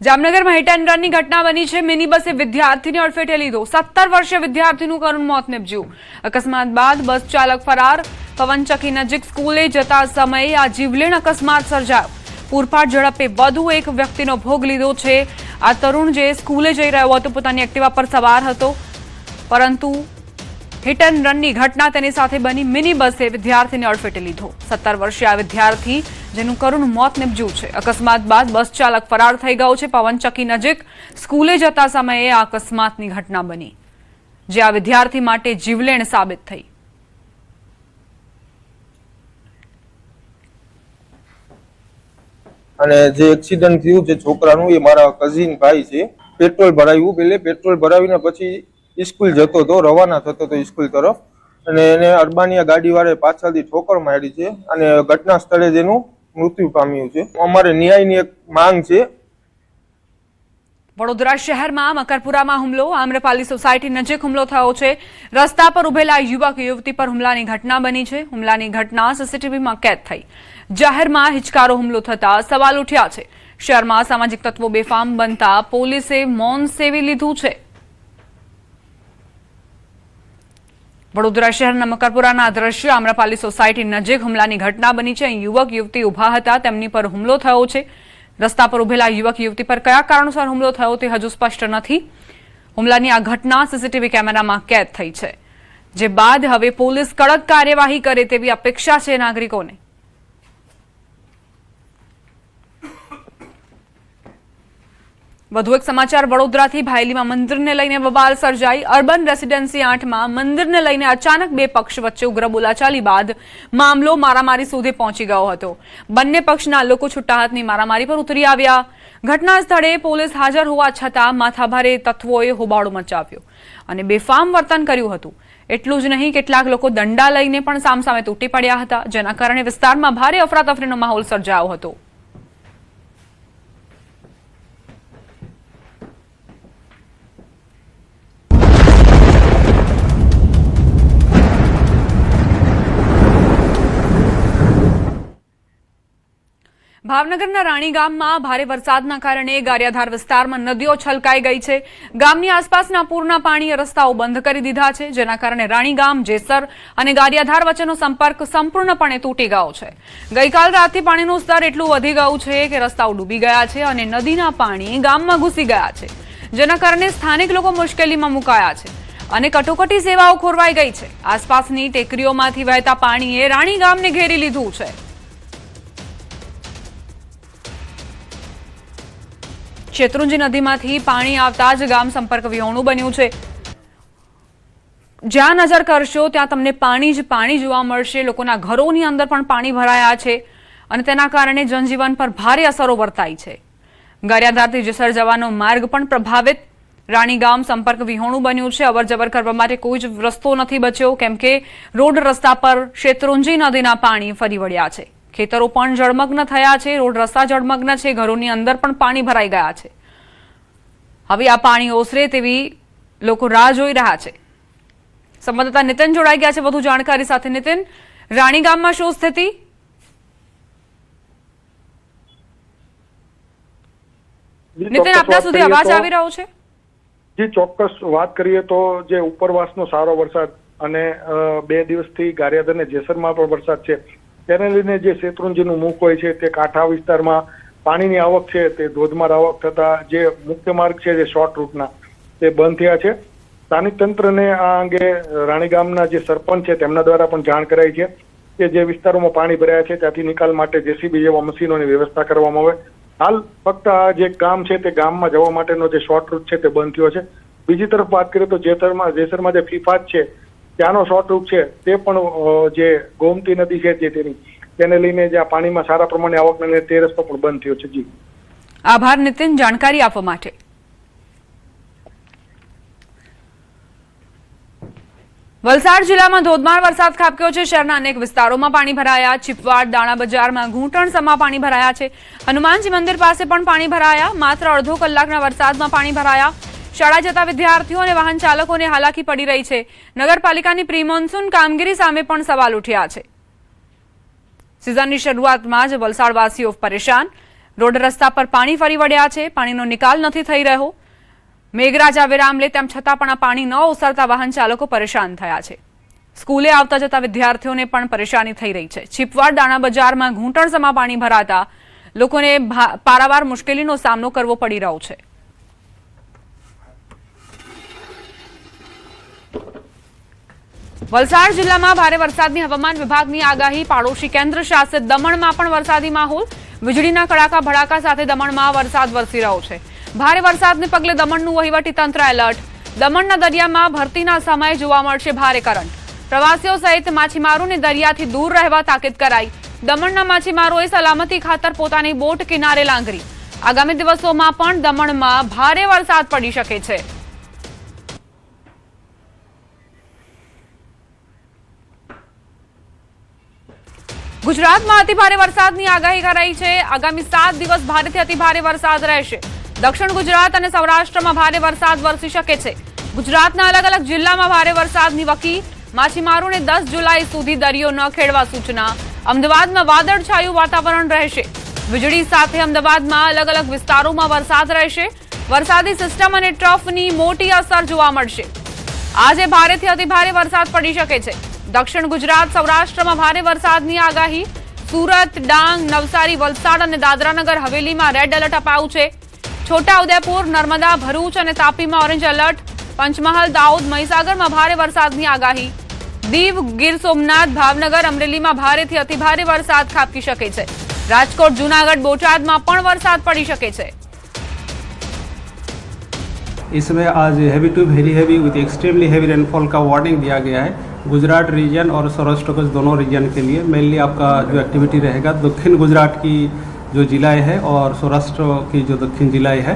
જામનગરમાં hit and રનની ઘટના બની છે। મિની બસે વિદ્યાર્થીને અડફેટે લીધો। 17 વર્ષીય વિદ્યાર્થીનું કરુણ મોત નીપજ્યું। અકસ્માત બાદ બસ ચાલક ફરાર। પવનચક્કી નજીક સ્કૂલે જતા સમયે આ જીવલેણ અકસ્માત સર્જાયો। પૂરપાટ ઝડપે વધુ એક વ્યક્તિનો ભોગ લીધો છે। આ તરુણ જે સ્કૂલે જઈ રહ્યો હતો પોતાની એક્ટિવા પર સવાર હતો, પરંતુ हिट एंड रन की घटना तेनी साथे बनी। मिनी बसे विद्यार्थी ने अड़फेटे लीधो। 17 वर्षीय आ विद्यार्थी जेनु करुण मौत निपज्यु छे। अकस्मात बाद बस चालक फरार थई गयो छे। पवनचक्की नजीक स्कूले जता समये आ अकस्मातनी घटना बनी, जे आ विद्यार्थी माटे जीवलेण साबित थई। અને જે એક્સિડન્ટ થયું છે છોકરાનું, એ મારા કઝિન ભાઈ છે। પેટ્રોલ ભરાયું, પેલે પેટ્રોલ ભરાવીને પછી સ્કૂલ જતો હતો, રવાના થતો હતો સ્કૂલ તરફ, અને એને અરબાનિયા ગાડીવાળાએ પાછળથી ઠોકર મારી છે અને ઘટના સ્થળે જ એનું મૃત્યુ પામ્યું છે। અમારે ન્યાયની એક માંગ છે। વડોદરા શહેરમાં મકરપુરામાં હુમલો। આમ્રપાલી સોસાયટી નજીક હુમલો થયો છે। રસ્તા પર ઉભેલા યુવક યુવતી પર હુમલાની ઘટના બની છે। હુમલાની ઘટના સીસીટીવીમાં કેદ થઈ। જાહેરમાં હિચકારો હુમલો થતા સવાલ ઉઠ્યા છે। શહેરમાં સામાજિક તત્વો બેફામ બનતા પોલીસે મૌન સેવી લીધું છે। વડોદરા શહેરના મકરપુરાના દ્રશ્ય। આમ્રપાલી સોસાયટી નજીક હુમલાની ઘટના બની છે। અહીં યુવક યુવતી ઉભા હતા, તેમની પર હુમલો થયો છે। રસ્તા પર ઉભેલા યુવક યુવતી પર કયા કારણોસર હુમલો થયો તે હજુ સ્પષ્ટ નથી। હુમલાની આ ઘટના સીસીટીવી કેમેરામાં કેદ થઈ છે, જે બાદ હવે પોલીસ કડક કાર્યવાહી કરે તેવી અપેક્ષા છે નાગરિકોને। વધુ એક સમાચાર વડોદરાથી। ભાયલીમાં મંદિરને લઈને બવાલ સર્જાઈ। અર્બન રેસિડેન્સી 8માં મંદિરને લઈને અચાનક બે પક્ષ વચ્ચે ઉગ્ર બોલાચાલી બાદ મામલો મારામારી સુધી પહોંચી ગયો હતો। બંને પક્ષના લોકો છૂટા હાથની મારામારી પર ઉતરી આવ્યા। ઘટના સ્થળે પોલીસ હાજર હોવા છતાં માથાભારે તત્વોએ હોબાળો મચાવ્યો અને બેફામ વર્તન કર્યું હતું। એટલું જ નહીં, કેટલાક લોકો દંડા લઈને પણ સામસામે તૂટી પડ્યા હતા, જેના કારણે વિસ્તારમાં ભારે અફરાતફરીનો માહોલ સર્જાયો હતો। ભાવનગરના રાણી ગામમાં ભારે વરસાદના કારણે ગારિયાધાર વિસ્તારમાં નદીઓ છલકાઈ ગઈ છે। ગામની આસપાસના પૂરના પાણીએ રસ્તાઓ બંધ કરી દીધા છે, જેના કારણે રાણી ગામ, જેસર અને ગારિયાધાર વચ્ચેનો સંપર્ક સંપૂર્ણપણે તૂટી ગયો છે। ગઈકાલ રાતથી પાણીનું સ્તર એટલું વધી ગયું છે કે રસ્તાઓ ડૂબી ગયા છે અને નદીના પાણી ગામમાં ઘૂસી ગયા છે, જેના કારણે સ્થાનિક લોકો મુશ્કેલીમાં મુકાયા છે અને કટોકટી સેવાઓ ખોરવાઈ ગઈ છે। આસપાસની ટેકરીઓમાંથી વહેતા પાણીએ રાણી ગામને ઘેરી લીધું છે। શેત્રુંજી નદીમાંથી પાણી આવતા જ ગામ સંપર્ક વિહોણું બન્યું છે। જ્યાં નજર કરશો ત્યાં તમને પાણી જ પાણી જોવા મળશે। લોકોના ઘરોની અંદર પણ પાણી ભરાયા છે અને તેના કારણે જનજીવન પર ભારે અસરો વર્તાઈ છે। ગારિયાધારથી જેસર જવાનો માર્ગ પણ પ્રભાવિત। રાણી ગામ સંપર્ક વિહોણું બન્યું છે। અવરજવર કરવા માટે કોઈ જ રસ્તો નથી બચ્યો, કેમ કે રોડ રસ્તા પર શેત્રુંજી નદીના પાણી ફરી વળ્યા છે। ખેતરો પણ જળમગ્ન થયા છે, રોડ રસ્તા જળમગ્ન છે, ઘરોની અંદર પણ પાણી ભરાઈ ગયા છે। હવે આ પાણી ઓસરે તેવી લોકો રાહ જોઈ રહ્યા છે। સંવાદદાતા નીતિન જોડાઈ ગયા છે વધુ જાણકારી સાથે। નીતિન, રાણી ગામમાં શું સ્થિતિ? નીતિન, આપના સુધી અવાજ આવી રહ્યો છે? જી ચોક્કસ વાત કરીએ તો જે ઉપરવાસનો સારો વરસાદ અને 2 દિવસથી ગારિયાધાર અને જેસરમાં પણ વરસાદ છે, તેને લઈને જે શેત્રુંજીનું મુખ હોય છે તે કાંઠા વિસ્તારમાં પાણીની આવક છે તે ધોધમાર આવક થતા જે મુખ્ય માર્ગ છે જે શોર્ટ રૂટના તે બંધ થયા છે। સ્થાનિક તંત્રને આ અંગે રાણી ગામના જે સરપંચ છે તેમના દ્વારા પણ જાણ કરાઈ છે કે જે વિસ્તારોમાં પાણી ભરાયા છે ત્યાંથી નિકાલ માટે જેસીબી જેવા મશીનોની વ્યવસ્થા કરવામાં આવે। હાલ ફક્ત આ જે ગામ છે તે ગામમાં જવા માટેનો જે શોર્ટ રૂટ છે તે બંધ થયો છે। બીજી તરફ વાત કરીએ તો જેસરમાં જે ફીફાત છે ત્યાંનો શોર્ટ રૂટ છે તે પણ જે ગોમતી નદી છે તેને લઈને જે પાણીમાં સારા પ્રમાણે આવકને લઈને તે રસ્તો પણ બંધ થયો છે। જી આભાર નીતિન, જાણકારી આપવા માટે। વલસાડ જિલ્લામાં ધોધમાર વરસાદ ખાબક્યો છે। શહેરના અનેક વિસ્તારોમાં પાણી ભરાયા। ચીપવાડ, દાણા બજારમાં ઘૂંટણસમા પાણી ભરાયા છે। હનુમાનજી મંદિર પાસે પણ પાણી ભરાયા। માત્ર અડધો કલાકના વરસાદમાં પાણી ભરાયા। શાળા જતા વિદ્યાર્થીઓ અને વાહન ચાલકોને હાલાકી પડી રહી છે। નગરપાલિકાની પ્રી મોન્સૂન કામગીરી સામે પણ સવાલ ઉઠ્યા છે। સિઝનની શરૂઆતમાં જ વલસાડવાસીઓ પરેશાન। રોડ રસ્તા પર પાણી ફરી વળ્યા છે, પાણીનો નિકાલ નથી થઈ રહ્યો। મેઘરાજા વિરામ લે તેમ છતાં પણ આ પાણી ન ઓસરતા વાહન ચાલકો પરેશાન થયા છે। સ્કૂલે આવતા જતા વિદ્યાર્થીઓને પણ પરેશાની થઈ રહી છે। છીપવાડ દાણા બજારમાં ઘૂંટણસમાં પાણી ભરાતા લોકોને પારાવાર મુશ્કેલીનો સામનો કરવો પડી રહ્યો છે। વલસાડ જિલ્લામાં ભારે વરસાદની હવામાન વિભાગની આગાહી। પાડોશી કેન્દ્ર શાસિત દમણમાં પણ વરસાદી માહોલ। વીજળીના કડાકા ભડાકા સાથે દમણમાં વરસાદ વરસી રહ્યો છે। ભારે વરસાદને પગલે દમણનું વહીવટી તંત્ર એલર્ટ। દમણના દરિયામાં ભરતીના સમયે જોવા મળશે ભારે કરંટ। પ્રવાસીઓ સહિત માછીમારોને દરિયાથી દૂર રહેવા તાકીદ કરાઈ। દમણના માછીમારોએ સલામતી ખાતર પોતાની બોટ કિનારે લાંગરી। આગામી દિવસોમાં પણ દમણમાં ભારે વરસાદ પડી શકે છે। ગુજરાતમાં અતિભારે વરસાદની આગાહી કરાઈ છે। આગામી 7 દિવસ ભારેથી અતિભારે વરસાદ રહેશે। દક્ષિણ ગુજરાત અને સૌરાષ્ટ્રમાં ભારે વરસાદ વરસી શકે છે। ગુજરાતના અલગ અલગ જિલ્લામાં ભારે વરસાદની વકી। માછીમારોને 10 જુલાઈ સુધી દરિયો ન ખેડવા સૂચના। અમદાવાદમાં વાદળછાયું વાતાવરણ રહેશે। વીજળી સાથે અમદાવાદમાં અલગ અલગ વિસ્તારોમાં વરસાદ રહેશે। વરસાદી સિસ્ટમ અને ટ્રફની મોટી અસર જોવા મળશે। આજે ભારેથી અતિભારે વરસાદ પડી શકે છે। દક્ષિણ ગુજરાત સૌરાષ્ટ્રમાં ભારે વરસાદની આગાહી। સુરત, ડાંગ, નવસારી, વલસાડ અને દાદરાનગર હવેલીમાં રેડ એલર્ટ અપાયું છે। છોટાઉદેપુર, નર્મદા, ભરૂચ અને તાપીમાં ઓરેન્જ એલર્ટ। પંચમહાલ, દાહોદ, મહીસાગરમાં ભારે વરસાદની આગાહી। દીવ, ગીર સોમનાથ, ભાવનગર, અમરેલીમાં ભારેથી અતિભારે વરસાદ ખાબકી શકે છે। રાજકોટ, જૂનાગઢ, બોટાદમાં પણ વરસાદ પડી શકે છે। इसमें आज heavy to very heavy with extremely heavy rainfall का वार्निंग दिया गया है गुजरात रीजन और सौराष्ट्र कच्छ दोनों रीजन के लिए। मेनली आपका जो एक्टिविटी रहेगा दक्षिण गुजरात की जो जिलाएं हैं और सौराष्ट्र की जो दक्षिण जिलाएं हैं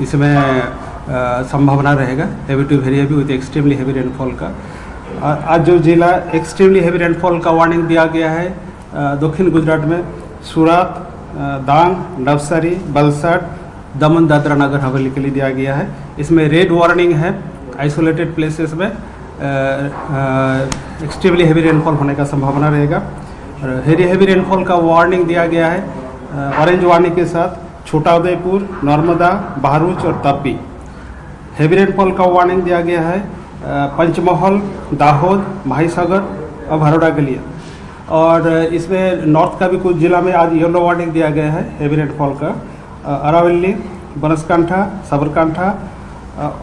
इसमें संभावना रहेगा heavy to very heavy with extremely heavy rainfall का। आज जो जिला एक्सट्रीमली हैवी रेनफॉल का वार्निंग दिया गया है दक्षिण गुजरात में सूरत, डांग, नवसारी, वलसाड, दमन, दादरा नगर हवेली के लिए दिया गया है। इसमें रेड वार्निंग है आइसोलेटेड प्लेसेस में एक्सट्रीमली हैवी रेनफॉल होने का संभावना रहेगा। हैवी रेनफॉल का वार्निंग दिया गया है ऑरेंज वार्निंग के साथ छोटाउदेपुर, नर्मदा, भरूच और तापी। हैवी रेनफॉल का वार्निंग दिया गया है पंचमहल, दाहोद, महीसागर और बड़ौदा के लिए। और इसमें नॉर्थ का भी कुछ जिला में आज येलो वार्निंग दिया गया है हैवी रेनफॉल का। अरावली, बनासकांठा, साबरकांठा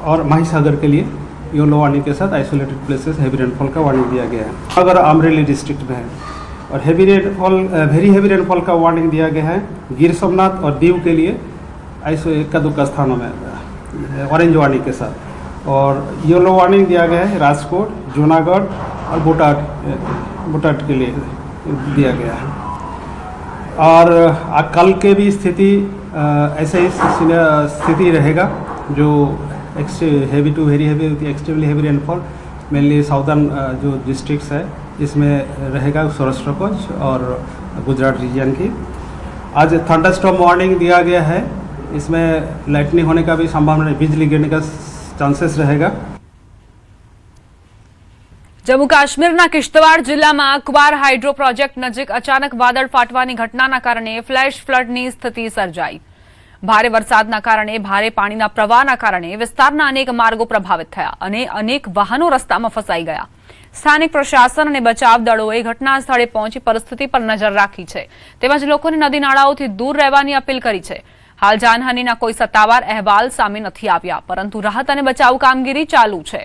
और महीसागर के लिए येलो वार्निंग के साथ आइसोलेटेड प्लेसेस हैवी रेनफॉल का वार्निंग दिया गया है। अगर अमरेली डिस्ट्रिक्ट में है और heavy rainfall very heavy rainfall का वार्निंग दिया गया है गिर सोमनाथ और दीव के लिए एक दुक्का स्थानों में ऑरेंज वार्निंग के साथ। और येलो वार्निंग दिया गया है राजकोट, जूनागढ़ और बोटाड के लिए दिया गया है। और कल के भी स्थिति ऐसे ही स्थिति रहेगा जो heavy to very heavy extremely heavy rainfall mainly southern जो डिस्ट्रिक्ट्स है इसमें रहेगा सौराष्ट्र कच्छ और गुजरात रीजन की। आज थंडरस्टॉर्म वार्निंग दिया गया है। इसमें लाइटनिंग होने का भी संभावना, बिजली गिरने का चांसेस रहेगा। जम्मू काश्मीરના કિશ્તવાડ જિલ્લામાં અકવાર હાઇડ્રો પ્રોજેક્ટ નજીક અચાનક વાદળ ફાટવાની ઘટનાના કારણે ફ્લેશ ફ્લડની સ્થિતિ સર્જાઈ। ભારે વરસાદના કારણે ભારે પાણીના પ્રવાહના કારણે વિસ્તારના અનેક માર્ગો પ્રભાવિત થયા અને અનેક વાહનો રસ્તામાં ફસાઈ ગયા। સ્થાનિક પ્રશાસન અને બચાવ દળોએ ઘટના સ્થળે પહોંચી પરિસ્થિતિ પર નજર રાખી છે તેમજ લોકોને નદી નાળાઓથી દૂર રહેવાની અપીલ કરી છે। હાલ જાનહાનિના કોઈ સત્તાવાર અહેવાલ સામે નથી આવ્યા પરંતુ રાહત અને બચાવ કામગીરી ચાલુ છે।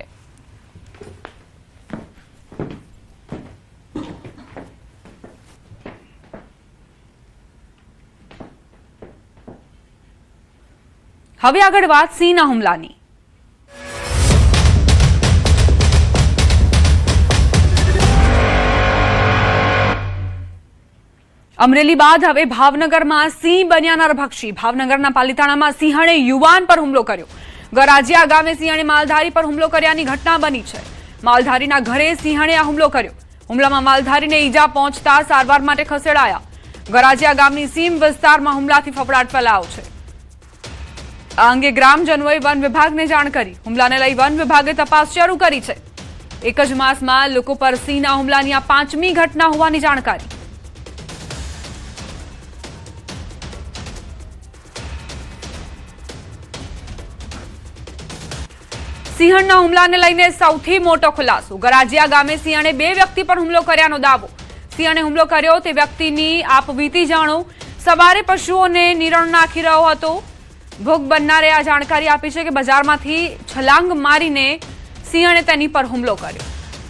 હવે આગળ વાત સિંહના હુમલાની। અમરેલી બાદ હવે ભાવનગરમાં સિંહ બન્યા નરભક્ષી। ભાવનગરના પાલિતાણામાં સિંહણે યુવાન પર હુમલો કર્યો। ગરાજિયા ગામે સિંહણે માલધારી પર હુમલો કર્યાની ઘટના બની છે। માલધારીના ઘરે સિંહણે આ હુમલો કર્યો। હુમલામાં માલધારીને ઈજા પહોંચતા સારવાર માટે ખસેડાયા। ગરાજિયા ગામની સીમ વિસ્તારમાં હુમલાથી ફફડાટ ફેલાયો છે। આ અંગે ગ્રામજનોએ વન વિભાગને જાણ કરી। હુમલાને લઈ વન વિભાગે તપાસ શરૂ કરી છે। એક જ માસમાં લોકો પર સિંહના હુમલાની આ 5મી ઘટના હોવાની જાણકારી। સિંહણના હુમલાને લઈને સૌથી મોટો ખુલાસો. ગરાજિયા ગામે સિંહણે 2 વ્યક્તિ પર હુમલો કર્યાનો દાવો. સિંહણે હુમલો કર્યો તે વ્યક્તિની આપ વીતી જાણો. સવારે પશુઓને નિરણ નાખી રહ્યો હતો. ભોગ બનનારે આ જાણકારી આપી છે કે બજારમાંથી છલાંગ મારીને સિંહણે તેની પર હુમલો કર્યો.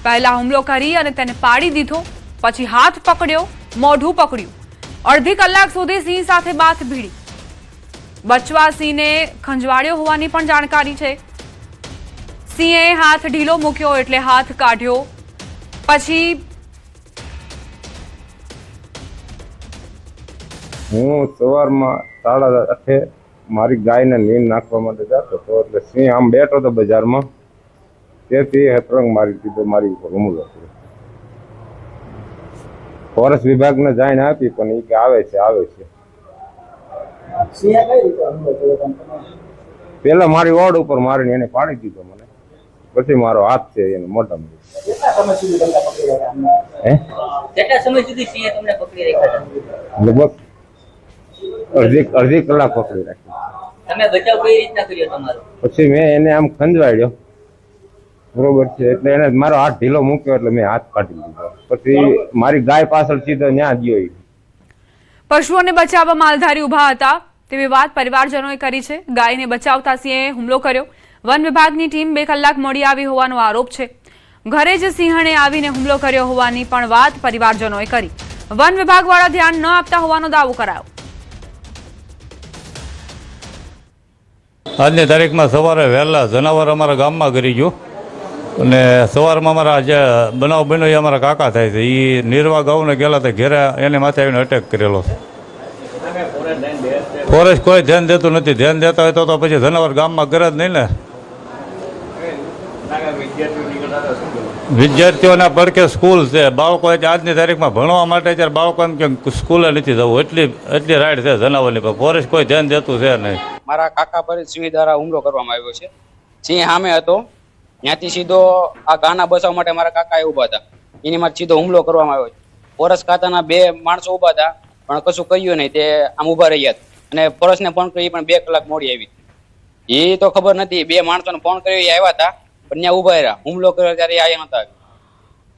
પહેલા હુમલો કરી અને તેને પાડી દીધો, પછી હાથ પકડ્યો, મોઢું પકડ્યું. અડધી કલાક સુધી સિંહ સાથે બાથ ભીડી. બચવા સિંહને ખંજવાળ્યો હોવાની પણ જાણકારી છે. સિંહે હાથ ઢીલો મૂક્યો એટલે હાથ કાઢ્યો. પછી હું સવારમાં 8:30 મારી ગાયને નીંદ નાખવા માટે જતો હતો એટલે સિંહ આમ બેઠો હતો બજારમાં. તેથી હેતરંગ મારી દીધો, મારી ઉપર હુમલો કર્યો. ફોરેસ્ટ વિભાગને જાણ આપી પણ એ કે આવે છે. પેલા મારી ઓડ ઉપર મારીને એને પાડી દીધો મને. પછી મારો હાથ છે એને મોઢામાં. કેટલા સમય સુધી સિંહે તમને પકડી રાખ્યા હતા? લગભગ અડધી કલાક પકડી રાખી. તમે બચાવ કઈ રીતના કર્યો તમારો? પછી મેં એને આમ ખંજવાળ્યો, બરોબર છે, એટલે એને મારો હાથ ઢીલો મૂક્યો એટલે મેં હાથ કાઢી લીધો. પછી મારી ગાય પાછળ સીધો ત્યાં ગયો. પશુઓને બચાવવા માલધારી ઉભા હતા તેવી વાત પરિવારજનોએ કરી છે. ગાયને બચાવતા સિંહે હુમલો કર્યો. વન વિભાગની ટીમ 2 કલાક મોડી આવી હોવાનો આરોપ છે. ઘરે જ સિંહણે આવીને હુમલો કર્યો હોવાની પણ વાત પરિવારજનોએ કરી. વન વિભાગવાળા ધ્યાન ન આપતા હોવાનો દાવો કરાયો. આજની તારીખમાં સવારે વહેલા જનાવર અમારા ગામમાં કરી ગયું અને સવારમાં અમારા જે બનાવ બન્યો એ અમારા કાકા થાય છે. એ નિર્વા ગાઉને ગયેલા હતા, ઘેરે એને માથે આવીને અટેક કરેલો છે. ફોરેસ્ટ કોઈ ધ્યાન દેતું નથી. ધ્યાન દેતા હોય તો પછી જનાવર ગામમાં કરે જ નહીં ને. વિદ્યાર્થીઓના પડકે સ્કૂલ છે, બાળકો આજની તારીખમાં ભણવા માટે અત્યારે બાળકો એમ કે સ્કૂલે નથી જવું, એટલી રાઈડ છે જનાવરની પર. ફોરેસ્ટ કોઈ ધ્યાન દેતું છે નહીં. મારા કાકા પર સિંહ દ્વારા હુમલો કરવામાં આવ્યો છે. સિંહ સામે હતો, ત્યાંથી સીધો આ ગાના બચાવવા માટે મારા કાકા ઉભા હતા, એની માટે સીધો હુમલો કરવામાં આવ્યો છે. ફોરેસ્ટ ખાતાના 2 માણસો ઉભા હતા પણ કશું કહ્યું નહીં, તે આમ ઉભા રહ્યા અને ફોરેસ્ટને ફોન કર્યો પણ 2 કલાક મોડી આવી. એ તો ખબર નથી, 2 માણસોને ફોન કર્યો એ આવ્યા હતા પણ ત્યાં ઉભા રહ્યા. હુમલો કર્યો ત્યારે આવ્યા નતા.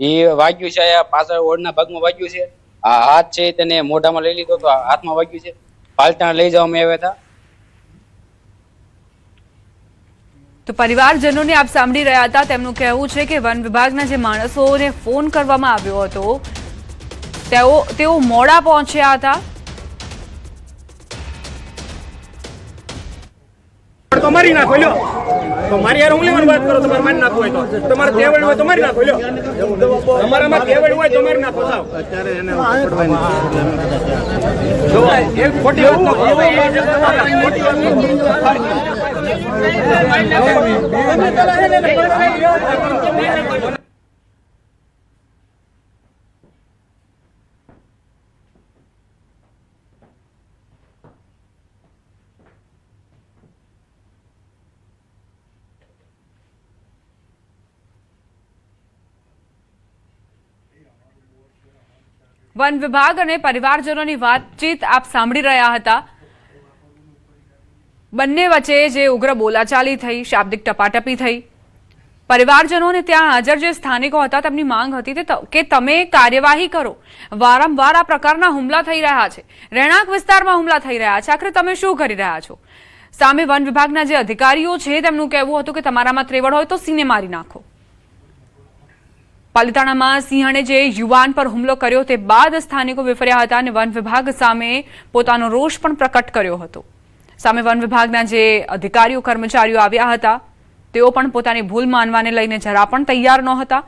એ વાગ્યું છે, પાછળ ઓળના ભાગમાં વાગ્યું છે. આ હાથ છે તેને મોઢામાં લઈ લીધો તો હાથમાં વાગ્યું છે. પાલટા લઈ જવામાં આવ્યા હતા. તો પરિવારજનોને આપ સાંભળી રહ્યા હતા. તેમનું કહેવું છે કે વન વિભાગના જે માણસોને ફોન કરવામાં આવ્યો હતો તેઓ મોડા પહોંચ્યા હતા. મારી નાખો લ્યો તો મારી યાર હું લેવાની વાત કરો. તમારે મારી નાખો હોય તો તમારે તેવડ હોય તો મારી નાખો લ્યો. તમારામાં તેવડ હોય તો મારી નાખો. સાવ અત્યારે એને એક ખોટી વાત નો વન વિભાગ અને પરિવારજનોની વાતચીત આપ સાંભળી રહ્યા હતા. બંને વચ્ચે જે ઉગ્ર બોલાચાલી થઈ, શાબ્દિક ટપાટપી થઈ. પરિવારજનોને ત્યાં હાજર જે સ્થાનિકો હતા તેમની માંગ હતી કે તમે કાર્યવાહી કરો. વારંવાર આ પ્રકારના હુમલા થઈ રહ્યા છે, રહેણાંક વિસ્તારમાં હુમલા થઈ રહ્યા છે. આખરે તમે શું કરી રહ્યા છો? સામે વન વિભાગના જે અધિકારીઓ છે તેમનું કહેવું હતું કે તમારામાં ત્રેવડ હોય તો સિંહને મારી નાખો. પાલિતાણામાં સિંહણે જે યુવાન પર હુમલો કર્યો તે બાદ સ્થાનિકો વિફર્યા હતા અને વન વિભાગ સામે પોતાનો રોષ પણ પ્રકટ કર્યો હતો. સામે વન વિભાગના જે અધિકારીઓ કર્મચારીઓ આવ્યા હતા તેઓ પણ પોતાની ભૂલ માનવાને લઈને જરા પણ તૈયાર નહોતા.